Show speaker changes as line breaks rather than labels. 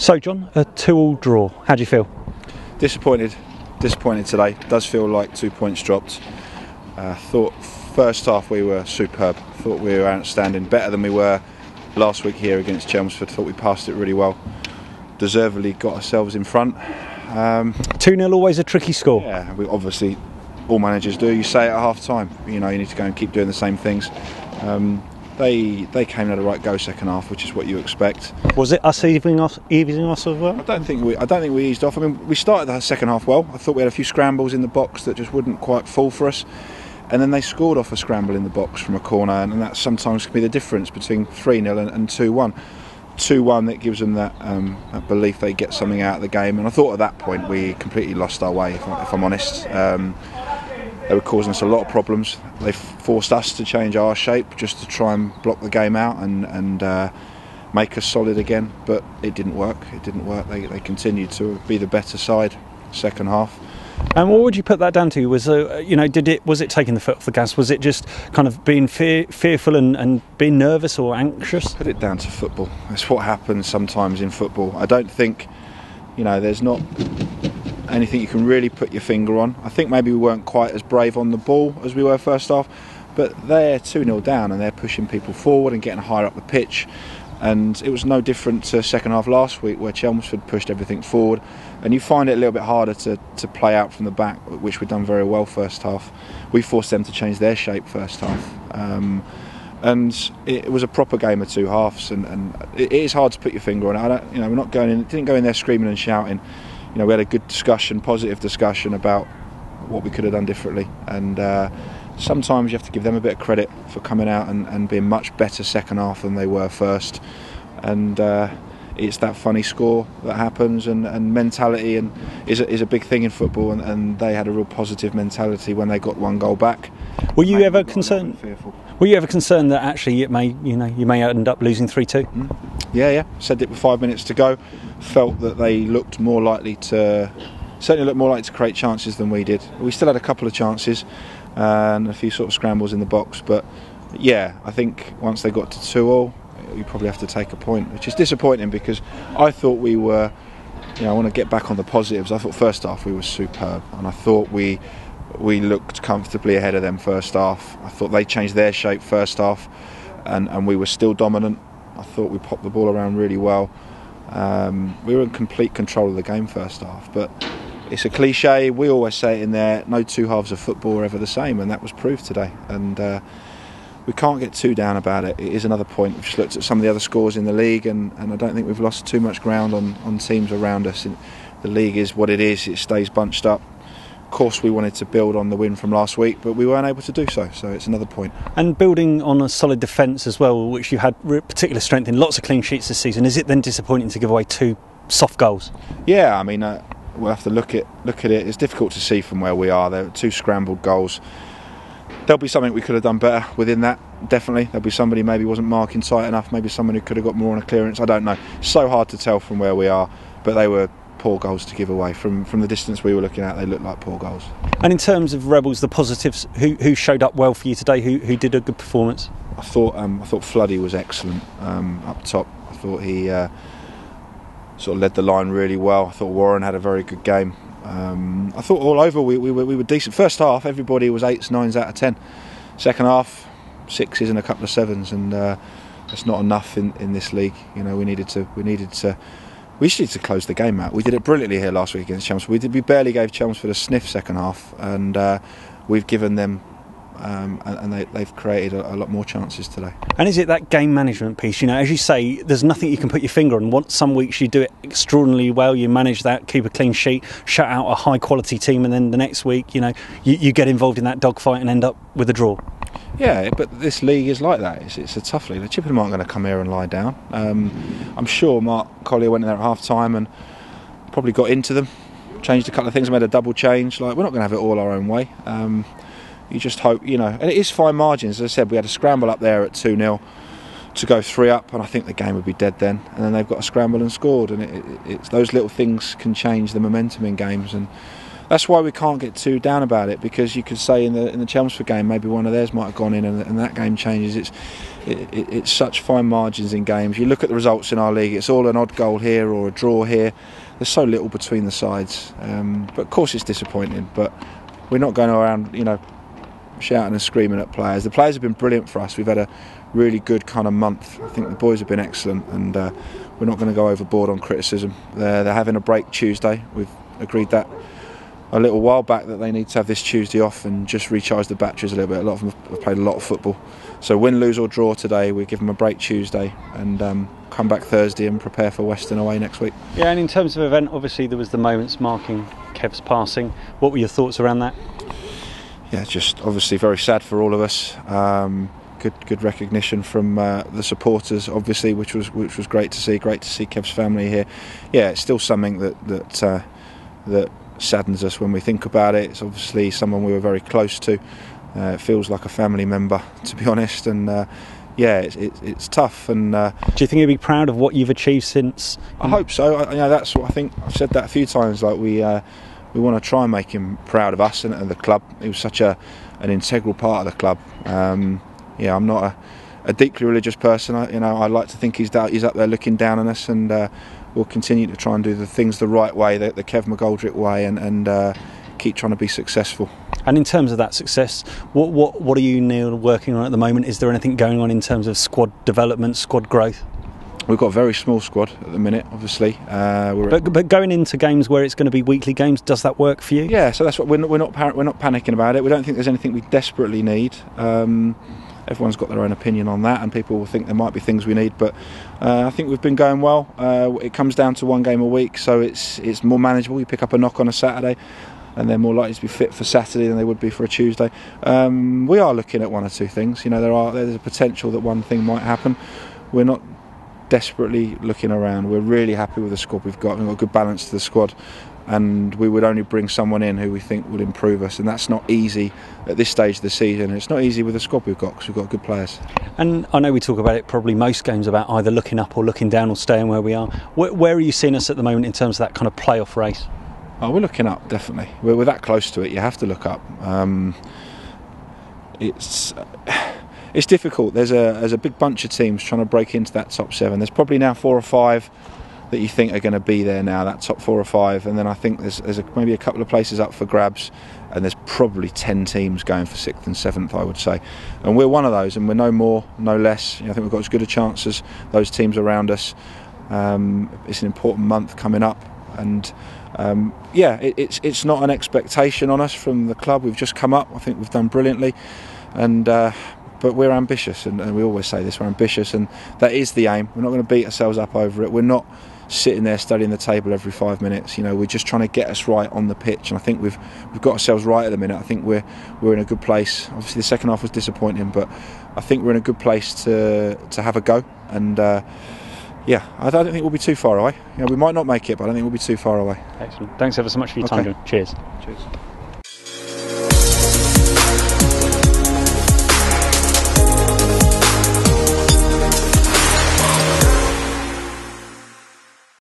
So John, a 2-2 draw. How do you feel?
Disappointed today. Does feel like 2 points dropped. Thought first half we were superb. Thought we were outstanding, better than we were last week here against Chelmsford. Thought we passed it really well. Deservedly got ourselves in front.
2-0 always a tricky score.
Yeah, we obviously all managers do. You say it at half time. You know, you need to go and keep doing the same things. They came and had a right go second half, which is what you expect.
Was it us evening us as well?
I don't think we eased off. I mean, we started the second half well. I thought we had a few scrambles in the box that just wouldn't quite fall for us, and then they scored off a scramble in the box from a corner, and that sometimes can be the difference between 3-0 and 2-1. 2-1 that gives them that belief they get something out of the game, and I thought at that point we completely lost our way. If I'm honest. They were causing us a lot of problems. They forced us to change our shape just to try and block the game out and make us solid again. But it didn't work. They continued to be the better side second half.
And what would you put that down to? Was it taking the foot off the gas? Was it just kind of being fearful and being nervous or anxious?
Put it down to football. That's what happens sometimes in football. I don't think, there's not anything you can really put your finger on. I think maybe we weren't quite as brave on the ball as we were first half, but they're 2-0 down and they're pushing people forward and getting higher up the pitch, and it was no different to second half last week where Chelmsford pushed everything forward, and you find it a little bit harder to play out from the back, which we've done very well first half. We forced them to change their shape first half, and it was a proper game of two halves, and it is hard to put your finger on it. We're not going in, didn't go in there screaming and shouting. We had a good discussion, positive discussion about what we could have done differently, and sometimes you have to give them a bit of credit for coming out and being much better second half than they were first, and it's that funny score that happens, and mentality is a big thing in football, and they had a real positive mentality when they got one goal back.
Were you ever concerned? Were you ever concerned that actually you may end up losing 3-2?
Yeah. Said it with 5 minutes to go. Felt that they certainly looked more likely to create chances than we did. We still had a couple of chances and a few sort of scrambles in the box, but yeah, I think once they got to 2-2, you probably have to take a point, which is disappointing because I thought we were. I want to get back on the positives. I thought first half we were superb, and I thought we looked comfortably ahead of them first half. I thought they changed their shape first half, and we were still dominant. I thought we popped the ball around really well. We were in complete control of the game first half, but it's a cliche. We always say it in there, no two halves of football are ever the same, and that was proved today. And we can't get too down about it. It is another point. We've just looked at some of the other scores in the league, and I don't think we've lost too much ground on teams around us. The league is what it is. It stays bunched up. Of course, we wanted to build on the win from last week, but we weren't able to do so it's another point. And
building on a solid defence as well, which you had particular strength in, lots of clean sheets this season, is it then disappointing to give away 2 soft goals?
Yeah, I mean, we'll have to look at it. It's difficult to see from where we are. There were 2 scrambled goals. There'll be something we could have done better within that, definitely. There'll be somebody maybe wasn't marking tight enough, maybe someone who could have got more on a clearance, I don't know. It's so hard to tell from where we are, but they were poor goals to give away. From the distance we were looking at, they looked like poor goals. And
in terms of Rebels, the positives, who showed up well for you today, who did a good performance?
I thought Floody was excellent up top. I thought he sort of led the line really well. I thought Warren had a very good game. I thought all over we were decent. First half, everybody was 8s, 9s out of 10. Second half, 6s and a couple of 7s, and that's not enough in this league. We just need to close the game out. We did it brilliantly here last week against Chelmsford. We barely gave Chelmsford a sniff second half, and we've given them, and they've created a lot more chances today.
And is it that game management piece? As you say, there's nothing you can put your finger on. Some weeks you do it extraordinarily well, you manage that, keep a clean sheet, shut out a high quality team, and then the next week, you get involved in that dogfight and end up with a draw.
Yeah, but this league is like that. It's a tough league. The Chippenham aren't going to come here and lie down. I'm sure Mark Collier went in there at half time and probably got into them, changed a couple of things, made a double change. We're not going to have it all our own way. You just hope, and it is fine margins. As I said, we had a scramble up there at 2-0 to go 3 up, and I think the game would be dead then. And then they've got a scramble and scored, and it's those little things can change the momentum in games. And that's why we can't get too down about it, because you could say in the Chelmsford game maybe one of theirs might have gone in and that game changes. It's such fine margins in games. You look at the results in our league, it's all an odd goal here or a draw here. There's so little between the sides, but of course it's disappointing, but we're not going around, you know, shouting and screaming at players. The players have been brilliant for us. We've had a really good kind of month. I think the boys have been excellent, and we're not going to go overboard on criticism. They're having a break Tuesday. We've agreed that a little while back, that they need to have this Tuesday off and just recharge the batteries a little bit. A lot of them have played a lot of football, so win, lose or draw today, we give them a break Tuesday and come back Thursday and prepare for Western away next week.
Yeah, and in terms of event, obviously there was the moments marking Kev's passing. What were your thoughts around that?
Yeah, just obviously very sad for all of us. Good recognition from the supporters, obviously, which was great to see. Great to see Kev's family here. Yeah, it's still something that saddens us when we think about it. It's obviously someone we were very close to. It feels like a family member, to be honest, and yeah, it's tough. And do
you think you'll be proud of what you've achieved since?
I hope so. That's what I think. I've said that a few times. Like we want to try and make him proud of us and the club. He was such an integral part of the club. Yeah, I'm not a deeply religious person. I like to think he's up there looking down on us, and we'll continue to try and do the things the right way, the Kev McGoldrick way, and keep trying to be successful.
And in terms of that success, what are you, Neil, working on at the moment? Is there anything going on in terms of squad development, squad growth?
We've got a very small squad at the minute, obviously.
But going into games where it's going to be weekly games, does that work for you?
Yeah, so that's what we're not panicking about it. We don't think there's anything we desperately need. Everyone's got their own opinion on that, and people will think there might be things we need. But I think we've been going well. It comes down to one game a week, so it's more manageable. You pick up a knock on a Saturday, and they're more likely to be fit for Saturday than they would be for a Tuesday. We are looking at one or two things. There's a potential that one thing might happen. We're not desperately looking around. We're really happy with the squad we've got. We've got a good balance to the squad, and we would only bring someone in who we think will improve us, and that's not easy at this stage of the season. It's not easy with the squad we've got, because we've got good players. And
I know we talk about it probably most games, about either looking up or looking down or staying where we are. Where are you seeing us at the moment in terms of that kind of playoff race?
Oh, we're looking up, definitely. We're that close to it. You have to look up. It's difficult. There's a big bunch of teams trying to break into that top 7. There's probably now 4 or 5 that you think are going to be there now, that top 4 or 5, and then I think there's maybe a couple of places up for grabs, and there's probably 10 teams going for 6th and 7th, I would say, and we're one of those, and we're no more, no less. I think we've got as good a chance as those teams around us. It's an important month coming up, and it's not an expectation on us from the club. We've just come up. I think we've done brilliantly, and but we're ambitious, and we always say this, we're ambitious, and that is the aim. We're not going to beat ourselves up over it. We're not sitting there studying the table every 5 minutes. We're just trying to get us right on the pitch, and I think we've got ourselves right at the minute. I think we're in a good place. Obviously the second half was disappointing, but I think we're in a good place to have a go, and I don't think we'll be too far away. We might not make it, but I don't think we'll be too far away.
Excellent. Thanks ever so much for your time. Cheers.